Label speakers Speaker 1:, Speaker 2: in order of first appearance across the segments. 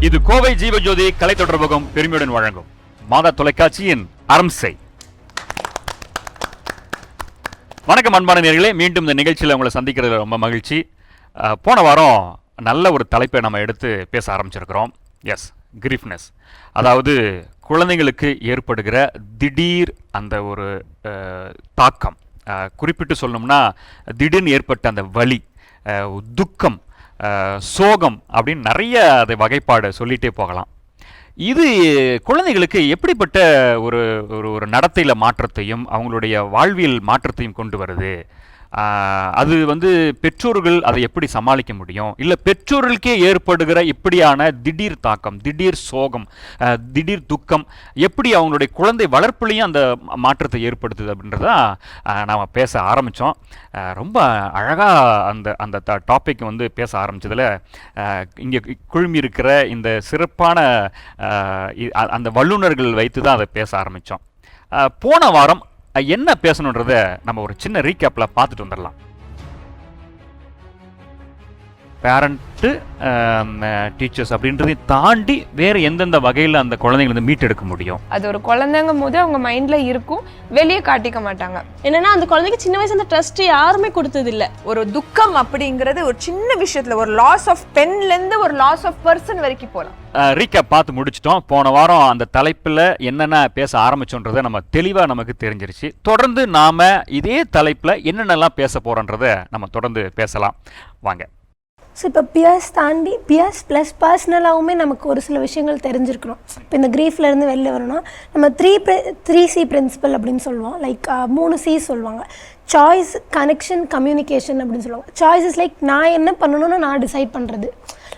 Speaker 1: இது கோவை ஜீவஜோதி கலை தொடர்பகம் பெருமையுடன் வழங்கும் மாதா தொலைக்காட்சியின் அரம்சை. வணக்கம் அன்பான நேயர்களே, மீண்டும் இந்த நிகழ்ச்சியில் உங்களை சந்திக்கிறது ரொம்ப மகிழ்ச்சி. போன வாரம் நல்ல ஒரு தலைப்பை நம்ம எடுத்து பேச ஆரம்பிச்சிருக்கிறோம். எஸ், கிரீஃப்னஸ், அதாவது குழந்தைங்களுக்கு ஏற்படுகிற திடீர் அந்த ஒரு தாக்கம். குறிப்பிட்டு சொல்லணும்னா திடீர்னு ஏற்பட்ட அந்த வலி, துக்கம், சோகம் அப்படின்னு நிறைய அதை வகைப்பாடு சொல்லிகிட்டே போகலாம். இது குழந்தைகளுக்கு எப்படிப்பட்ட ஒரு ஒரு நடத்தையில் மாற்றத்தையும் அவங்களுடைய வாழ்வியல் மாற்றத்தையும் கொண்டு வருது? அது பெற்றோர்கள் அதை எப்படி சமாளிக்க முடியும்? இல்லை பெற்றோர்களுக்கே ஏற்படுகிற இப்படியான திடீர் தாக்கம், திடீர் சோகம், திடீர் துக்கம் எப்படி அவங்களுடைய குழந்தை வளர்ப்புலையும் அந்த மாற்றத்தை ஏற்படுத்துது அப்படின்றதான் நாம் பேச ஆரம்பித்தோம். ரொம்ப அழகாக அந்த டாபிக் பேச ஆரம்பித்ததில் இங்கே குழுமி இருக்கிற இந்த சிறப்பான அந்த வல்லுநர்கள் வைத்து தான் அதை பேச ஆரம்பித்தோம். போன வாரம் என்ன பேசணுன்றத நம்ம ஒரு சின்ன ரீகேப்ல பார்த்துட்டு வந்துடலாம். பேரண்ட்டு, டீச்சர்ஸ் அப்படின்றதையும் தாண்டி வேற எந்தெந்த வகையில் அந்த குழந்தைங்களை மீட்டெடுக்க முடியும்?
Speaker 2: அது ஒரு குழந்தைங்கும் போது அவங்க மைண்ட்ல இருக்கும், வெளியே காட்டிக்க மாட்டாங்க.
Speaker 3: என்னன்னா அந்த குழந்தைக்கு சின்ன வயசுல அந்த ட்ரஸ்ட் யாருமே கொடுத்தது இல்ல.
Speaker 4: ஒரு துக்கம் அப்படிங்கிறது ஒரு சின்ன விஷயத்துல ஒரு லாஸ் ஆஃப் பென்ல இருந்து ஒரு லாஸ் ஆஃப் பர்சன் வரைக்கும் போகலாம்.
Speaker 1: ரீகேப் பார்த்து முடிச்சிட்டோம். போன வாரம் அந்த தலைப்பில் என்னென்ன பேச ஆரம்பிச்சோன்றதை நம்ம தெளிவாக நமக்கு தெரிஞ்சிருச்சு. தொடர்ந்து நாம் இதே தலைப்பில் என்னென்னலாம் பேச போகிறோன்றதை நம்ம தொடர்ந்து பேசலாம். வாங்க.
Speaker 5: ஸோ இப்போ பியர்ஸ் தாண்டி பியர்ஸ் ப்ளஸ் பர்சனலாகவுமே நமக்கு ஒரு சில விஷயங்கள் தெரிஞ்சிருக்கணும். இப்போ இந்த க்ரீஃப்லேருந்து வெளில வரணும்னா நம்ம த்ரீ சி பிரின்சிபல் அப்படின்னு சொல்லுவோம். லைக் 3 C சொல்லுவாங்க. சாய்ஸ், கனெக்ஷன், கம்யூனிகேஷன் அப்படின்னு சொல்லுவாங்க. சாய்ஸ் இஸ் லைக் நான் என்ன பண்ணணும்னு நான் டிசைட் பண்ணுறது.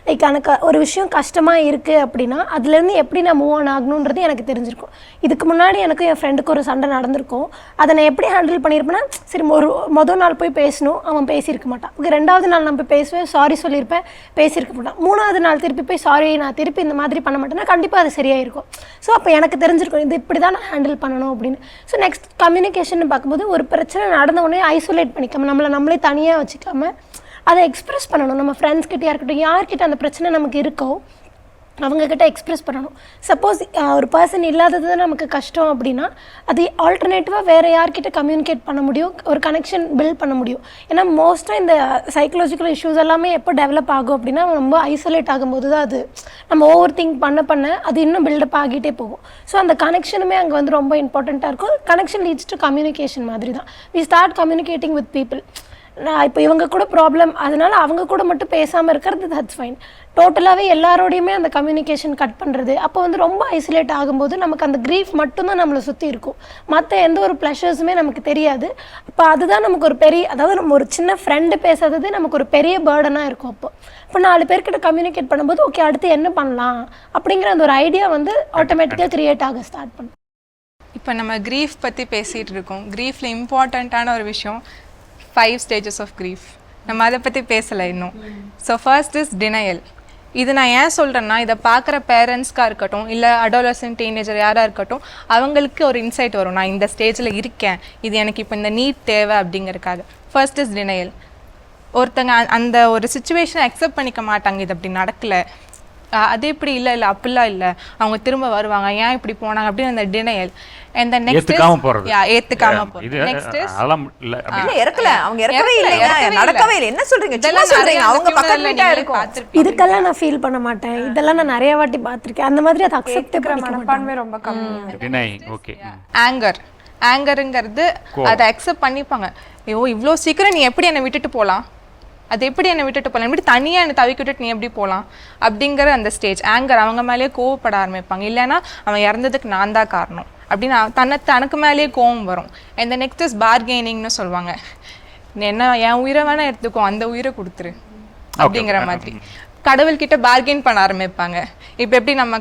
Speaker 5: லைக் எனக்கு ஒரு விஷயம் கஷ்டமாக இருக்குது அப்படின்னா அதுலேருந்து எப்படி நான் மூவ் ஆன் ஆகணுன்றது எனக்கு தெரிஞ்சிருக்கும். இதுக்கு முன்னாடி எனக்கும் என் ஃப்ரெண்டுக்கு ஒரு சண்டை நடந்திருக்கும். அதை நான் எப்படி ஹேண்டில் பண்ணியிருப்பேன்னா, சரி மொதல் நாள் போய் பேசணும், அவன் பேசியிருக்க மாட்டான். 2வது நாள் நான் போய் பேசுவேன், சாரி சொல்லியிருப்பேன், பேசியிருக்க மாட்டான். 3வது நாள் திருப்பி போய் சாரி நான் திருப்பி இந்த மாதிரி பண்ண மாட்டேன்னா கண்டிப்பாக அது சரியாயிருக்கும். ஸோ அப்போ எனக்கு தெரிஞ்சிருக்கும் இது இப்படி தான் நான் ஹேண்டில் பண்ணணும் அப்படின்னு. ஸோ நெக்ஸ்ட் கம்யூனிகேஷன் பார்க்கும்போது ஒரு பிரச்சனை நடந்த உடனே ஐசோலேட் பண்ணிக்காமல் நம்மளே தனியாக வச்சுக்காமல் அதை எக்ஸ்ப்ரெஸ் பண்ணணும். நம்ம ஃப்ரெண்ட்ஸ்கிட்ட இருக்கட்டும், யார்கிட்ட அந்த பிரச்சனை நமக்கு இருக்கோ அவங்கக்கிட்ட எக்ஸ்ப்ரெஸ் பண்ணணும். சப்போஸ் ஒரு பர்சன் இல்லாதது நமக்கு கஷ்டம் அப்படின்னா அது ஆல்டர்னேட்டிவாக வேறு யார்கிட்ட கம்யூனிகேட் பண்ண முடியும், ஒரு கனெக்ஷன் பில்ட் பண்ண முடியும். ஏன்னா மோஸ்ட்டாக இந்த சைக்கலாஜிக்கல் இஷ்யூஸ் எல்லாமே எப்போ டெவலப் ஆகும் அப்படின்னா ரொம்ப ஐசோலேட் ஆகும்போது தான் அது நம்ம ஓவர் திங்க் பண்ண அது இன்னும் பில்டப் ஆகிட்டே போகும். ஸோ அந்த கனெக்ஷனுமே அங்கே ரொம்ப இம்பார்ட்டண்ட்டாக இருக்கும். கனெக்ஷன் லீட்ஸ் டு கம்யூனிகேஷன் மாதிரி தான். We start communicating with people. நான் இப்போ இவங்க கூட ப்ராப்ளம், அதனால் அவங்க கூட மட்டும் பேசாமல் இருக்கிறது, தட்ஸ் ஃபைன். டோட்டலாகவே எல்லாரோடையுமே அந்த கம்யூனிகேஷன் கட் பண்ணுறது. அப்போ ரொம்ப ஐசோலேட் ஆகும்போது நமக்கு அந்த க்ரீஃப் மட்டும்தான் நம்மளை சுற்றி இருக்கும், மற்ற எந்த ஒரு ப்ளஷர்ஸுமே நமக்கு தெரியாது. அப்போ அதுதான் நமக்கு ஒரு பெரிய, அதாவது நம்ம ஒரு சின்ன ஃப்ரெண்டு பேசாதது நமக்கு ஒரு பெரிய பேர்டனாக இருக்கும். இப்போ 4 பேர்கிட்ட கம்யூனிகேட் பண்ணும்போது ஓகே அடுத்து என்ன பண்ணலாம் அப்படிங்கிற அந்த ஒரு ஐடியா ஆட்டோமேட்டிக்காக க்ரியேட் ஆக ஸ்டார்ட் பண்ணும்.
Speaker 6: இப்போ நம்ம க்ரீஃப் பற்றி பேசிகிட்டு இருக்கோம். க்ரீஃபில் இம்பார்ட்டண்ட்டான ஒரு விஷயம் 5 stages of grief. நம்ம அதை பற்றி பேசலை இன்னும். So first is denial. இது நான் ஏன் சொல்கிறேன்னா, இதை பார்க்குற பேரண்ட்ஸ்க்காக இருக்கட்டும், இல்லை அடாலசன்ட், டீனேஜர் யாராக இருக்கட்டும், அவங்களுக்கு ஒரு இன்சைட் வரும், நான் இந்த ஸ்டேஜில் இருக்கேன், இது எனக்கு இப்போ இந்த நீட் தேவை அப்படிங்கிறதுக்காக. First is denial. ஒருத்தங்க அந்த ஒரு சுச்சுவேஷனை அக்செப்ட் பண்ணிக்க மாட்டாங்க, இது அப்படி நடக்கலை, அது எப்படி இல்லை அப்படிலாம் இல்லை, அவங்க திரும்ப வருவாங்க, ஏன் இப்படி போனாங்க அப்படின்னு அந்த டினையல். And the next
Speaker 1: ஏத்துக்காம போறது.
Speaker 6: ஏத்துக்காம போறது. Next is
Speaker 4: அதெல்லாம் இல்ல இறக்கல, அவங்க இறக்கவே இல்லைங்க, நடக்கவே இல்லை. என்ன சொல்றீங்க? சும்மா சொல்றீங்க, அவங்க பக்கத்துல இருக்கும்.
Speaker 5: இதுக்கெல்லாம் நான் ஃபீல் பண்ண மாட்டேன், இதெல்லாம் நான் நிறைய வாட்டி பார்த்திருக்கேன். அந்த மாதிரி அதை அக்செப்ட் பண்ண
Speaker 2: மனப்பான்மை ரொம்ப கம்மி.
Speaker 1: டினை. ஓகே.
Speaker 6: ஆங்கர்ங்கிறது அதை அக்செப்ட் பண்ணிப்பாங்க. ஐயோ இவ்வளோ சீக்கிரம் நீ எப்படி என்னை விட்டுட்டு போகலாம், அது எப்படி என்னை விட்டுட்டு போகலாம், எப்படி தனியாக என்னை தவிக்க விட்டுட்டு நீ எப்படி போகலாம் அப்படிங்கிற அந்த ஸ்டேஜ். ஆங்கர், அவங்க மேலேயே கோவப்பட ஆரம்பிப்பாங்க. இல்லைன்னா அவன் இறந்ததுக்கு நான் தான் காரணம் அப்படின்னு தனக்கு மேலேயே கோவம் வரும். இந்த நெக்ஸ்ட் இஸ் பார்கெனிங்னு சொல்லுவாங்க. என்ன என் உயிரை வேணா எடுத்துக்கோ, அந்த உயிரை கொடுத்துரு அப்படிங்கிற மாதிரி கடவுள்கிட்ட பார்கெயின் பண்ண ஆரம்பிப்பாங்க. இப்போ எப்படி நம்ம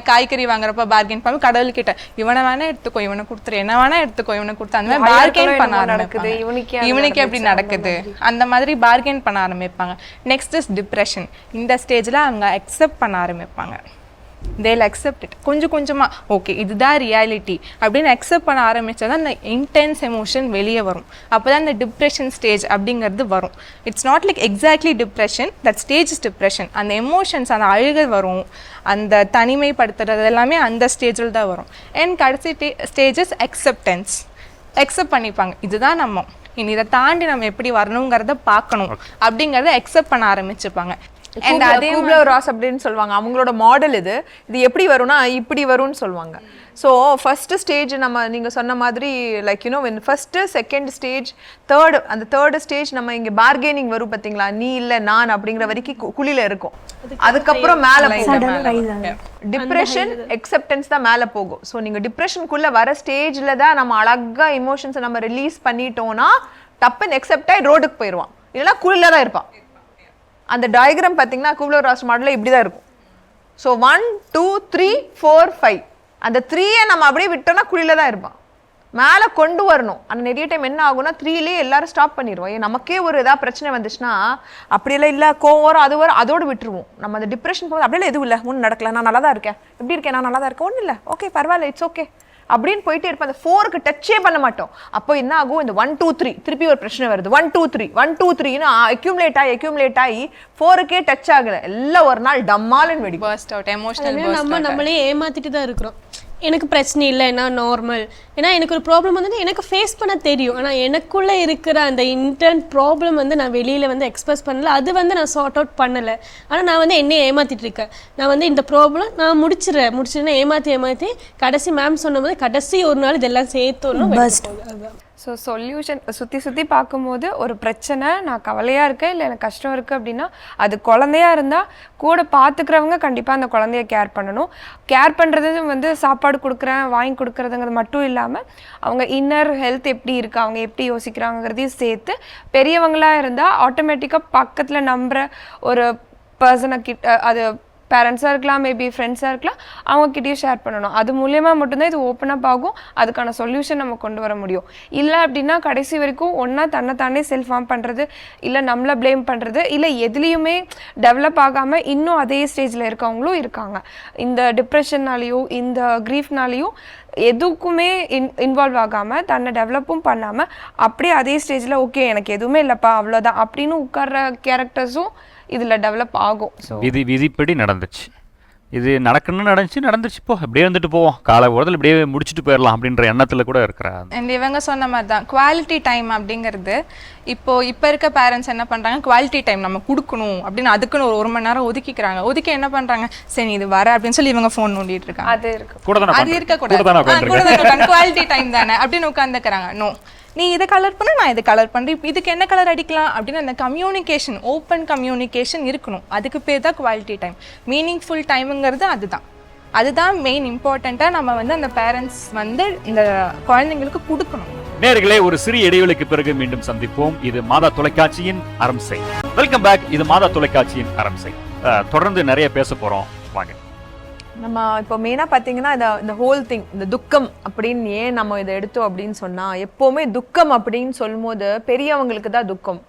Speaker 6: காய்கறி வாங்குறப்ப பார்கெயின் பண்ண, கடவுள்கிட்ட இவனை வேணா எடுத்துக்கோ, இவனை கொடுத்துரு, என்ன வேணா எடுத்துக்கோ, இவனை கொடுத்து அந்த மாதிரி பார்கெயின் பண்ண ஆரம்பிப்பாங்க. இவனுக்கு எப்படி நடக்குது அந்த மாதிரி பார்கெயின் பண்ண ஆரம்பிப்பாங்க. Next is depression. இந்த ஸ்டேஜில் அவங்க அக்செப்ட் பண்ண ஆரம்பிப்பாங்க. தேல் அக்செப்ட் இட். கொஞ்சம் கொஞ்சமாக ஓகே இதுதான் ரியாலிட்டி அப்படின்னு அக்செப்ட் பண்ண ஆரம்பித்தா தான் அந்த இன்டென்ஸ் எமோஷன் வெளியே வரும். அப்போ தான் இந்த டிப்ரெஷன் ஸ்டேஜ் அப்படிங்கிறது வரும். It's not like exactly depression, that stage is depression. அந்த எமோஷன்ஸ், அந்த அழுகை வரும், அந்த தனிமைப்படுத்துறது எல்லாமே அந்த ஸ்டேஜில் தான் வரும். அண்ட் கடைசி ஸ்டேஜ் இஸ் அக்செப்டன்ஸ். அக்செப்ட் பண்ணிப்பாங்க, இதுதான் நம்ம, இனி இதை தாண்டி நம்ம எப்படி வரணுங்கிறத பார்க்கணும் அப்படிங்கிறத அக்செப்ட் பண்ண ஆரம்பிச்சுப்பாங்க.
Speaker 4: அண்ட் அதே ராஸ் அப்படின்னு சொல்லுவாங்க, அவங்களோட மாடல் இது எப்படி வரும்னா இப்படி வரும்னு சொல்லுவாங்க. ஸோ ஃபர்ஸ்ட் ஸ்டேஜ் நம்ம நீங்கள் சொன்ன மாதிரி like you know first second stage அந்த தேர்டு ஸ்டேஜ் நம்ம இங்கே பார்கெனிங் வரும் பார்த்தீங்களா, நீ இல்லை நான் அப்படிங்கிற வரைக்கும் குழியில இருக்கும். அதுக்கப்புறம் மேலே போகும் டிப்ரெஷன், அக்செப்டன்ஸ் தான் மேலே போகும். ஸோ நீங்கள் டிப்ரெஷனுக்குள்ளே வர ஸ்டேஜில் தான் நம்ம அழகாக இமோஷன்ஸை நம்ம ரிலீஸ் பண்ணிட்டோம்னா டப்புன்னு அக்செப்ட் ஆகி ரோடுக்கு போயிடுவான், இல்லைன்னா குழியில தான் இருப்பான். அந்த டயக்ராம் பார்த்தீங்கன்னா கூப்லர்-ராஸ் மாடலில் இப்படி தான் இருக்கும். ஸோ 1 2 3 4 5 அந்த 3யை நம்ம அப்படியே விட்டோம்னா குழியில தான் இருப்பான். மேலே கொண்டு வரணும். ஆனால் நிறைய டைம் என்ன ஆகும்னா 3லேயே எல்லாரும் ஸ்டாப் பண்ணிடுவோம். நமக்கே ஒரு ஏதாவது பிரச்சனை வந்துச்சுன்னா அப்படியெல்லாம் இல்லை, கோவம் வரும், அது வரும், அதோடு விட்டுருவோம். நம்ம அந்த டிப்ரெஷன் போது அப்படியெல்லாம் எதுவும் இல்லை, ஒன்றும் நடக்கல, நான் நல்லா தான் இருக்கேன், எப்படி இருக்கேன், நான் நல்லா தான் இருக்கேன், ஒன்றும் இல்லை, ஓகே பரவாயில்ல, இட்ஸ் ஓகே அப்படின்னு போயிட்டே இருப்பேன். அந்த 4க்கு டச்சே பண்ண மாட்டோம். அப்போ என்ன ஆகும், இந்த 1 2 3 திருப்பி ஒரு பிரச்சனை வருது, 1 2 3 1 2 3 அக்யூமுலேட் ஆகி 4க்கே டச் ஆகல, எல்லாம் ஒரு நாள் டம்மாலன்னு வெடி
Speaker 6: பர்ஸ்ட் அவுட், எமோஷனல்
Speaker 3: நம்மளே ஏமாத்திட்டு தான் இருக்கிறோம். எனக்கு பிரச்சனை இல்லை, நான் நார்மல், ஏன்னா எனக்கு ஒரு ப்ராப்ளம் வந்து எனக்கு ஃபேஸ் பண்ண தெரியும். ஆனால் எனக்குள்ளே இருக்கிற அந்த இன்டர்ன் ப்ராப்ளம் வந்து நான் வெளியில் வந்து எக்ஸ்பிரஸ் பண்ணல, அது வந்து நான் சார்ட் அவுட் பண்ணலை. ஆனால் நான் வந்து என்னையே ஏமாற்றிட்டு இருக்கேன். நான் வந்து இந்த ப்ராப்ளம் நான் முடிச்சிடுறேன் ஏமாற்றி கடைசி மேம் சொன்ன போது கடைசி ஒரு நாள் இதெல்லாம் சேர்த்தோன்னு.
Speaker 2: ஸோ சொல்யூஷன் சுற்றி பார்க்கும்போது ஒரு பிரச்சனை, நான் கவலையாக இருக்கேன் இல்லை எனக்கு கஷ்டம் இருக்குது அப்படின்னா அது குழந்தையா இருந்தால் கூட பார்த்துக்கிறவங்க கண்டிப்பாக அந்த குழந்தைய கேர் பண்ணணும். கேர் பண்ணுறது வந்து சாப்பாடு கொடுக்குறேன் வாங்கி கொடுக்குறதுங்கிறது மட்டும் இல்லாமல் அவங்க இன்னர் ஹெல்த் எப்படி இருக்குது, அவங்க எப்படி யோசிக்கிறாங்கிறதையும் சேர்த்து, பெரியவங்களாக இருந்தால் ஆட்டோமேட்டிக்காக பக்கத்தில் நம்புகிற ஒரு பர்சனை கிட்ட, அது பேரண்ட்ஸாக இருக்கலாம், மேபி ஃப்ரெண்ட்ஸாக இருக்கலாம், அவங்கக்கிட்டேயும் ஷேர் பண்ணணும். அது மூலியமாக மட்டும்தான் இது ஓப்பன் அப் ஆகும், அதுக்கான சொல்யூஷன் நம்ம கொண்டு வர முடியும். இல்லை அப்படின்னா கடைசி வரைக்கும் ஒன்றா தன்னைத்தானே செல்ஃப் ஹார்ம் பண்ணுறது, இல்லை நம்மளை ப்ளேம் பண்ணுறது, இல்லை எதுலேயுமே டெவலப் ஆகாமல் இன்னும் அதே ஸ்டேஜில் இருக்கவங்களும் இருக்காங்க. இந்த டிப்ரெஷன்னாலேயோ இந்த க்ரீஃப்னாலேயும் எதுக்குமே இன்வால்வ் ஆகாமல், தன்னை டெவலப்பும் பண்ணாமல் அப்படியே அதே ஸ்டேஜில் ஓகே எனக்கு எதுவுமே இல்லைப்பா அவ்வளோதான் அப்படின்னு உட்கார்ற கேரக்டர்ஸும் இதில் டெவலப் ஆகும். ஸோ
Speaker 1: விதிப்படி நடந்துச்சு, இது நடக்கணும்னு நடந்துச்சு இப்போ அப்படியே வந்துட்டு போவோம், காலை ஓரத்தில் இப்படியே முடிச்சுட்டு போயிடலாம் அப்படின்ற எண்ணத்தில் கூட இருக்கிறாங்க.
Speaker 6: அண்ட் இவங்க சொன்ன மாதிரி தான் குவாலிட்டி டைம் அப்படிங்கிறது இப்போ இருக்க பேரண்ட்ஸ் என்ன பண்ணுறாங்க, குவாலிட்டி டைம் நம்ம கொடுக்கணும் அப்படின்னு அதுக்குன்னு ஒரு மணி நேரம் ஒதுக்கிக்கிறாங்க. ஒதுக்கி என்ன பண்ணுறாங்க, சரி இது வர அப்படின்னு சொல்லி இவங்க ஃபோன் நோண்டிட்டு இருக்காங்க.
Speaker 2: அது இருக்கு,
Speaker 6: அது இருக்கக்கூடாது, குவாலிட்டி டைம் தானே அப்படின்னு உட்காந்துக்கிறாங்க. நோ, நீ இதை கலர் பண்ண, நான் இதை கலர் பண்ணுறேன், இதுக்கு என்ன கலர் அடிக்கலாம் அப்படின்னு அந்த கம்யூனிகேஷன், ஓப்பன் கம்யூனிகேஷன் இருக்கணும். அதுக்கு பேர் தான் குவாலிட்டி டைம். மீனிங்ஃபுல் டைமுங்கிறது அதுதான் மெயின் இம்பார்ட்டண்ட்டாக நம்ம வந்து அந்த பேரண்ட்ஸ் வந்து இந்த குழந்தைங்களுக்கு கொடுக்கணும்.
Speaker 1: நேயர்களே, ஒரு சிறிய இடைவெளிக்கு பிறகு மீண்டும் சந்திப்போம். இது மாதா தொலைக்காட்சியின் அரம்சை. Welcome back. இது மாதா தொலைக்காட்சியின் அரம்சை. தொடர்ந்து நிறைய பேச போறோம், வாங்க.
Speaker 4: நம்ம இப்போ மெயினாக பார்த்தீங்கன்னா இந்த ஹோல் திங், இந்த துக்கம் அப்படின்னு ஏன் நம்ம இதை எடுத்தோம் அப்படின்னு சொன்னால், எப்போவுமே துக்கம் அப்படின்னு சொல்லும்போது பெரியவங்களுக்கு தான் துக்கம்,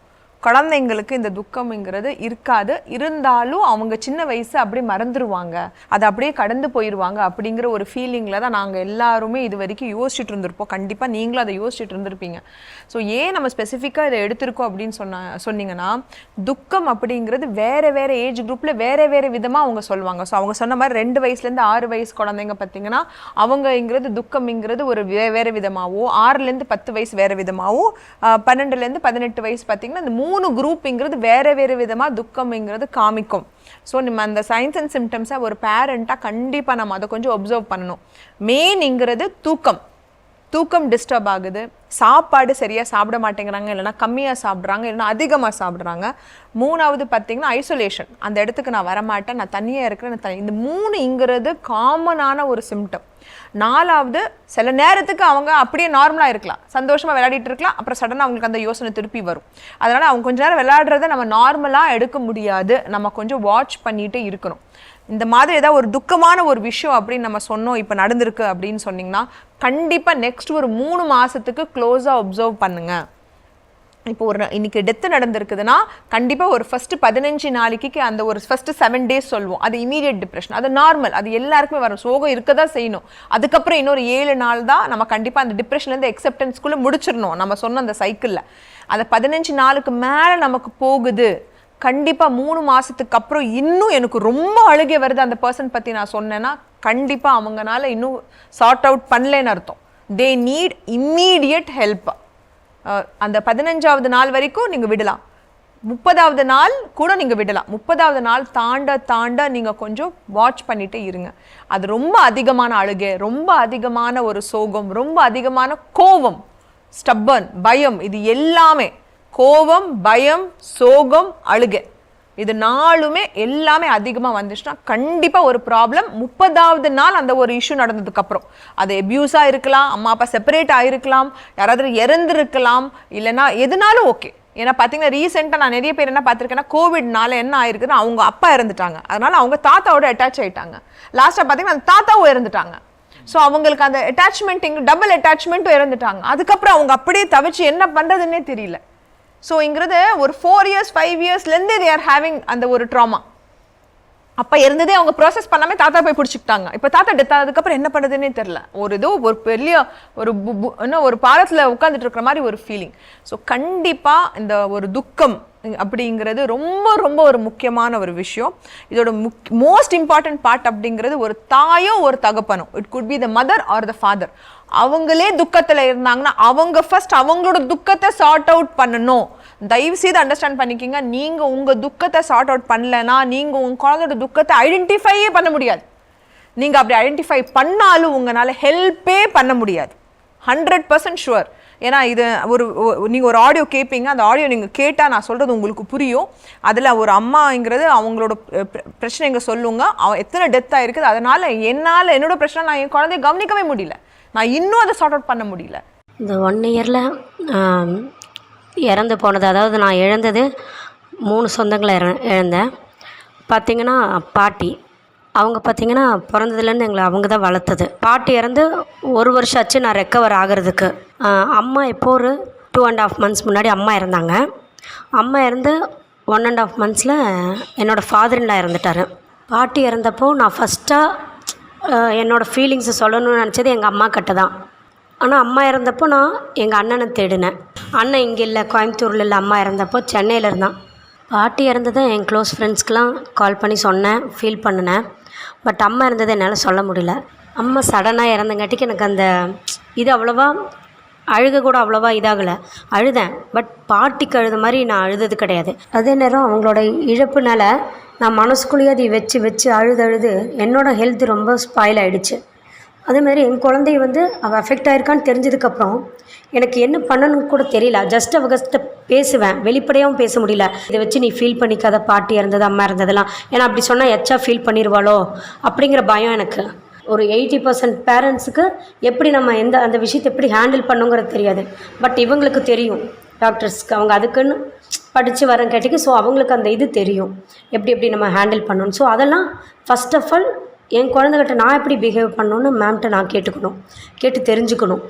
Speaker 4: குழந்தைங்களுக்கு இந்த துக்கம்ங்கிறது இருக்காது. இருந்தாலும் அவங்க சின்ன வயசு அப்படியே மறந்துடுவாங்க, அதை அப்படியே கடந்து போயிடுவாங்க அப்படிங்கிற ஒரு ஃபீலிங்கில் தான் நாங்கள் எல்லாருமே இது வரைக்கும் யோசிச்சுட்டு இருந்திருப்போம். கண்டிப்பாக நீங்களும் அதை யோசிச்சுட்டு இருந்திருப்பீங்க. ஸோ ஏன் நம்ம ஸ்பெசிஃபிக்காக இதை எடுத்திருக்கோம் அப்படின்னு சொன்னீங்கன்னா, துக்கம் அப்படிங்கிறது வேறு வேறு ஏஜ் குரூப்பில் வேறு விதமாக அவங்க சொல்லுவாங்க. ஸோ அவங்க சொன்ன மாதிரி 2 வயசுலேருந்து 6 வயசு குழந்தைங்க பார்த்தீங்கன்னா அவங்கங்கிறது துக்கம்ங்கிறது ஒரு வேறு விதமாகவும், 6லேருந்து 10 வயசு வேறு விதமாகவும், 12லேருந்து 18 வயசு பார்த்தீங்கன்னா இந்த 3 குரூப்ங்கிறது வேறு விதமாக துக்கம்ங்கிறது காமிக்கும். ஸோ நம்ம அந்த சைன்ஸ் அண்ட் சிம்டம்ஸை ஒரு பேரண்ட்டாக கண்டிப்பாக நம்ம அதை கொஞ்சம் ஒப்சர்வ் பண்ணணும். மெயின்ங்கிறது தூக்கம் டிஸ்டர்ப் ஆகுது, சாப்பாடு சரியாக சாப்பிட மாட்டேங்கிறாங்க, இல்லைனா கம்மியாக சாப்பிட்றாங்க, இல்லைனா அதிகமாக சாப்பிட்றாங்க. 3வது பார்த்தீங்கன்னா ஐசோலேஷன், அந்த இடத்துக்கு நான் வரமாட்டேன், நான் தனியாக இருக்கிறேன், இந்த 3ங்கிறது காமனான ஒரு சிம்டம். 4வது சில நேரத்துக்கு அவங்க அப்படியே நார்மலாக இருக்கலாம், சந்தோஷமாக விளையாடிட்டு இருக்கலாம், அப்புறம் சடனாக அவங்களுக்கு அந்த யோசனை திருப்பி வரும். அதனால் அவங்க கொஞ்ச நேரம் விளையாடுறத நம்ம நார்மலாக எடுக்க முடியாது, நம்ம கொஞ்சம் வாட்ச் பண்ணிகிட்டே இருக்கணும். இந்த மாதிரி ஏதாவது ஒரு துக்கமான ஒரு விஷயம் அப்படின்னு நம்ம சொன்னோம், இப்போ நடந்திருக்கு அப்படின்னு சொன்னீங்கன்னா கண்டிப்பாக நெக்ஸ்ட் ஒரு 3 மாதத்துக்கு க்ளோஸாக ஒப்சர்வ் பண்ணுங்க. இப்போ இன்னைக்கு டெத்து நடந்திருக்குதுன்னா கண்டிப்பாக ஒரு ஃபஸ்ட்டு 15 நாளைக்கு அந்த ஒரு ஃபஸ்ட்டு 7 days சொல்லுவோம், அது இமீடியட் டிப்ரெஷன், அது நார்மல், அது எல்லாருக்குமே வரும், சோகம் இருக்க தான் செய்யணும். அதுக்கப்புறம் இன்னொரு 7 நாள் தான் நம்ம கண்டிப்பாக அந்த டிப்ரெஷன்லேருந்து எக்ஸெப்டன்ஸ்குள்ளே முடிச்சிடணும் நம்ம சொன்ன அந்த சைக்கிளில். அந்த 15 நாளுக்கு மேலே நமக்கு போகுது, கண்டிப்பாக 3 மாதத்துக்கு அப்புறம் இன்னும் எனக்கு ரொம்ப அழுகை வருது அந்த பர்சன் பற்றி நான் சொன்னேன்னா கண்டிப்பாக அவங்கனால இன்னும் சார்ட் அவுட் பண்ணலன்னு அர்த்தம். They need immediate help. அந்த 15வது நாள் வரைக்கும் நீங்கள் விடலாம், 30வது நாள் கூட நீங்கள் விடலாம். 30வது நாள் தாண்ட நீங்கள் கொஞ்சம் வாட்ச் பண்ணிகிட்டே இருங்க. அது ரொம்ப அதிகமான அழுகை, ரொம்ப அதிகமான ஒரு சோகம், ரொம்ப அதிகமான கோபம், ஸ்டப்பர்ன், பயம், இது எல்லாமே கோபம், பயம், சோகம், அழுகை, இது 4மே எல்லாமே அதிகமாக வந்துச்சுன்னா கண்டிப்பாக ஒரு ப்ராப்ளம். 30வது நாள் அந்த ஒரு இஷ்யூ நடந்ததுக்கப்புறம் அது எப்யூஸாக இருக்கலாம், அம்மா அப்பா செப்பரேட் ஆகிருக்கலாம், யாராவது இறந்துருக்கலாம், இல்லைன்னா எதுனாலும் ஓகே. ஏன்னா பார்த்தீங்கன்னா ரீசெண்டாக நான் நிறைய பேர் என்ன பார்த்துருக்கேன்னா கோவிட்னால என்ன ஆயிருக்குன்னா அவங்க அப்பா இறந்துட்டாங்க, அதனால அவங்க தாத்தாவோட அட்டாச் ஆகிட்டாங்க. லாஸ்ட்டாக பார்த்தீங்கன்னா அந்த தாத்தாவும் இறந்துட்டாங்க. ஸோ அவங்களுக்கு அந்த அட்டாச்மெண்ட் இங்கே டபுள் அட்டாச்மெண்ட்டும் இறந்துட்டாங்க. அதுக்கப்புறம் அவங்க அப்படியே தவிச்சு என்ன பண்ணுறதுன்னே தெரியல. ஸோ இங்கிறது ஒரு 4 years 5 yearsலேருந்து they are having அந்த ஒரு ட்ராமா. அப்போ இருந்ததே அவங்க ப்ராசஸ் பண்ணாமல் தாத்தா போய் பிடிச்சிக்கிட்டாங்க. இப்போ தாத்தா டெத் ஆனதுக்கப்புறம் என்ன பண்ணுறதுன்னே தெரில. ஒரு பெரிய ஒரு பாலத்தில் உட்காந்துட்டு இருக்கிற மாதிரி ஒரு ஃபீலிங். ஸோ கண்டிப்பாக இந்த ஒரு துக்கம் அப்படிங்கிறது ரொம்ப ரொம்ப ஒரு முக்கியமான ஒரு விஷயம். இதோட மோஸ்ட் இம்பார்ட்டன்ட் பார்ட் அப்படிங்கிறது ஒரு தாயோ ஒரு தகப்பனோ, it could be the mother or the father, அவங்களே துக்கத்தில் இருந்தாங்கன்னா அவங்க ஃபர்ஸ்ட் அவங்களோட துக்கத்தை சார்ட் அவுட் பண்ணணும். தயவு செய்து அண்டர்ஸ்டாண்ட் பண்ணிக்கிங்க, நீங்கள் உங்கள் துக்கத்தை சார்ட் அவுட் பண்ணலைன்னா நீங்கள் உங்கள் குழந்தையோட துக்கத்தை ஐடென்டிஃபையே பண்ண முடியாது. நீங்கள் அப்படி ஐடென்டிஃபை பண்ணாலும் உங்களால் ஹெல்ப்பே பண்ண முடியாது, 100% ஷுவர். ஏன்னா இது நீங்கள் ஒரு ஆடியோ கேட்பீங்க, அந்த ஆடியோ நீங்கள் கேட்டால் நான் சொல்கிறது உங்களுக்கு புரியும். அதில் ஒரு அம்மாங்கிறது அவங்களோட பிரச்சனைங்க சொல்லுங்க, எத்தனை டெத் ஆகிருக்குது, அதனால் என்னோட பிரச்சனை நான் என் குழந்தைய கவனிக்கவே முடியல, நான் இன்னும் அதை சார்ட் அவுட் பண்ண முடியல.
Speaker 7: இந்த 1 yearல இறந்து போனது, அதாவது நான் இழந்தது 3 சொந்தங்களை இழந்தேன். பார்த்திங்கன்னா பாட்டி, அவங்க பார்த்திங்கன்னா பிறந்ததுலேருந்து எங்களை அவங்க தான் வளர்த்தது. பாட்டி இறந்து 1 வருஷம் ஆச்சு நான் ரெக்கவர் ஆகிறதுக்கு. அம்மா இப்போ ஒரு 2.5 months முன்னாடி அம்மா இறந்தாங்க. அம்மா இறந்து 1.5 monthsல என்னோடய ஃபாதர்-இன்-லா இறந்துட்டார். பாட்டி இறந்தப்போ நான் ஃபஸ்ட்டாக என்னோடய ஃபீலிங்ஸை சொல்லணும்னு நினச்சது எங்கள் அம்மா கிட்ட தான். ஆனால் அம்மா இறந்தப்போ நான் எங்கள் அண்ணனை தேடினேன். அண்ணன் இங்கே இல்லை, கோயம்புத்தூரில் இல்லை, அம்மா இறந்தப்போ சென்னையில் இருந்தான். பாட்டி இறந்ததை என் க்ளோஸ் ஃப்ரெண்ட்ஸ்க்கெலாம் கால் பண்ணி சொன்னேன், ஃபீல் பண்ணினேன். பட் அம்மா இருந்ததை என்னால் சொல்ல முடியல. அம்மா சடனாக இறந்தங்காட்டிக்கு எனக்கு அந்த இது அவ்வளோவா அழுக கூட அவ்வளோவா இதாகலை. அழுதேன், பட் பாட்டிக்கு அழுத மாதிரி நான் அழுதது கிடையாது. அதே நேரம் அவங்களோட இழப்புனால நான் மனசுக்குள்ளேயே அதை வச்சு அழுது என்னோடய ஹெல்த் ரொம்ப ஸ்பாயில் ஆகிடுச்சு. அதேமாதிரி என் குழந்தை அவள் அஃபெக்ட் ஆகிருக்கான்னு தெரிஞ்சதுக்கப்புறம் எனக்கு என்ன பண்ணணும்னு கூட தெரியல. ஜஸ்ட் அவகிட்ட பேசுவேன், வெளிப்படையாகவும் பேச முடியல. இதை வச்சு நீ ஃபீல் பண்ணிக்காத, பாட்டி இருந்தது அம்மா இருந்ததெல்லாம், ஏன்னா அப்படி சொன்னால் எச்சா ஃபீல் பண்ணிடுவாளோ அப்படிங்கிற பயம் எனக்கு. ஒரு 80% பேரண்ட்ஸுக்கு எப்படி நம்ம அந்த விஷயத்தை எப்படி ஹேண்டில் பண்ணுங்கிறது தெரியாது. பட் இவங்களுக்கு தெரியும், டாக்டர்ஸ்க்கு, அவங்க அதுக்குன்னு படித்து வரேன் கேட்டிக்கு. ஸோ அவங்களுக்கு அந்த இது தெரியும், எப்படி நம்ம ஹேண்டில் பண்ணணும். ஸோ அதெல்லாம் ஃபஸ்ட் ஆஃப் ஆல் என் குழந்தைகிட்ட நான் எப்படி பிஹேவ் பண்ணணுன்னு மேம்கிட்ட நான் கேட்டு தெரிஞ்சுக்கணும்.